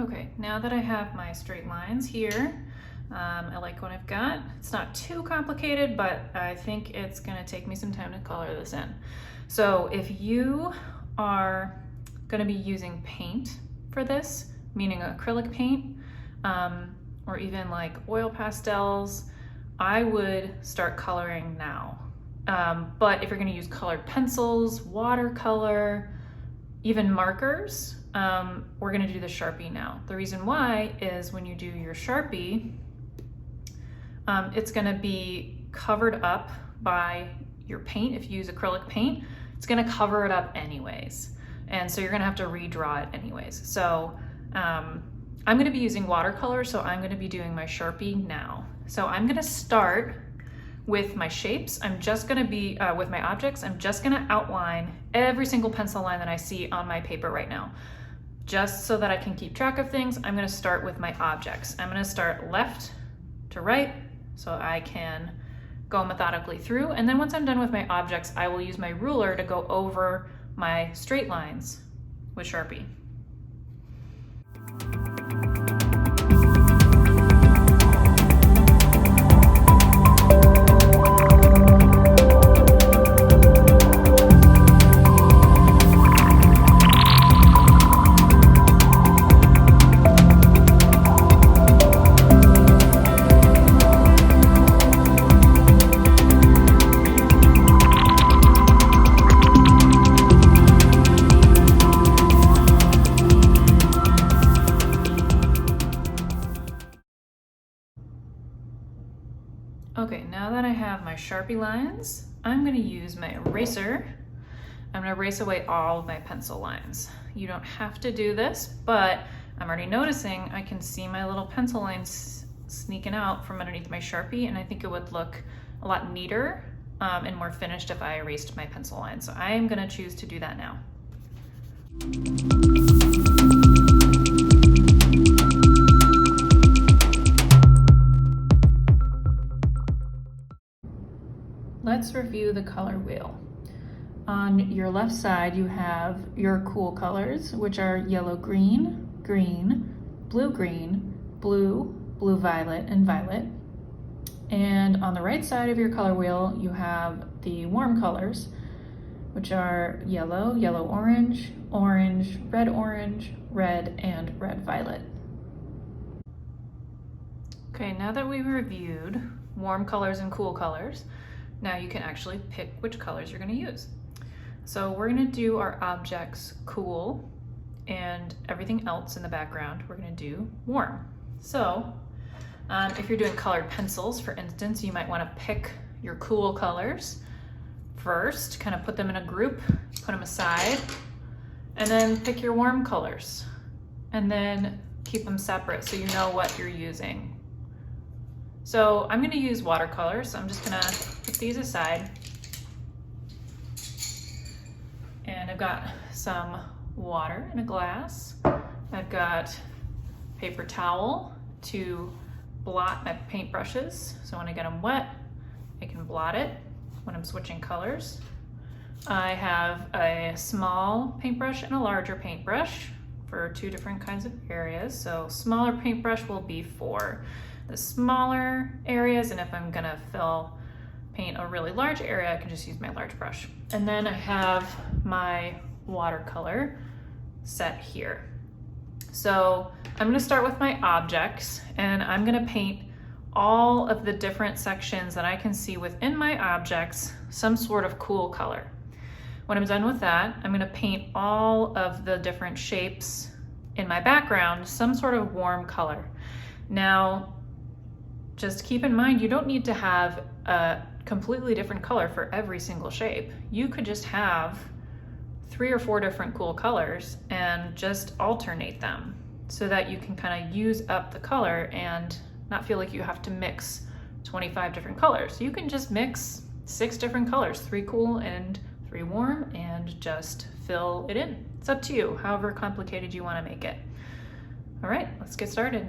Okay, now that I have my straight lines here, I like what I've got. It's not too complicated, but I think it's gonna take me some time to color this in. So if you are gonna be using paint for this, meaning acrylic paint, or even like oil pastels, I would start coloring now. But if you're gonna use colored pencils, watercolor, even markers, we're gonna do the Sharpie now. The reason why is when you do your Sharpie, it's gonna be covered up by your paint. If you use acrylic paint, it's gonna cover it up anyways. And so you're gonna have to redraw it anyways. So I'm gonna be using watercolor, so I'm gonna be doing my Sharpie now. So I'm gonna start with my shapes. I'm just gonna be, with my objects, I'm just gonna outline every single pencil line that I see on my paper right now. Just so that I can keep track of things, I'm gonna start with my objects. I'm gonna start left to right, so I can go methodically through. And then once I'm done with my objects, I will use my ruler to go over my straight lines with Sharpie. Okay, now that I have my Sharpie lines, I'm gonna use my eraser. I'm gonna erase away all of my pencil lines. You don't have to do this, but I'm already noticing I can see my little pencil lines sneaking out from underneath my Sharpie, and I think it would look a lot neater and more finished if I erased my pencil lines. So I am gonna choose to do that now. Let's review the color wheel. On your left side, you have your cool colors, which are yellow, green, green, blue, blue, violet, and violet. And on the right side of your color wheel, you have the warm colors, which are yellow, yellow, orange, orange, red, and red, violet. Okay, now that we've reviewed warm colors and cool colors, now you can actually pick which colors you're gonna use. So we're gonna do our objects cool, and everything else in the background we're gonna do warm. So if you're doing colored pencils, for instance, you might wanna pick your cool colors first, kind of put them in a group, put them aside, and then pick your warm colors, and then keep them separate so you know what you're using. So I'm gonna use watercolor, so I'm just gonna put these aside. And I've got some water in a glass. I've got paper towel to blot my paintbrushes. So when I get them wet, I can blot it when I'm switching colors. I have a small paintbrush and a larger paintbrush for two different kinds of areas. So smaller paintbrush will be for the smaller areas, and if I'm gonna paint a really large area, I can just use my large brush. And then I have my watercolor set here. So I'm gonna start with my objects, and I'm gonna paint all of the different sections that I can see within my objects some sort of cool color. When I'm done with that, I'm gonna paint all of the different shapes in my background some sort of warm color. Now, just keep in mind, you don't need to have a completely different color for every single shape. You could just have 3 or 4 different cool colors and just alternate them so that you can kind of use up the color and not feel like you have to mix 25 different colors. You can just mix 6 different colors, 3 cool and 3 warm, and just fill it in. It's up to you, however complicated you want to make it. All right, let's get started.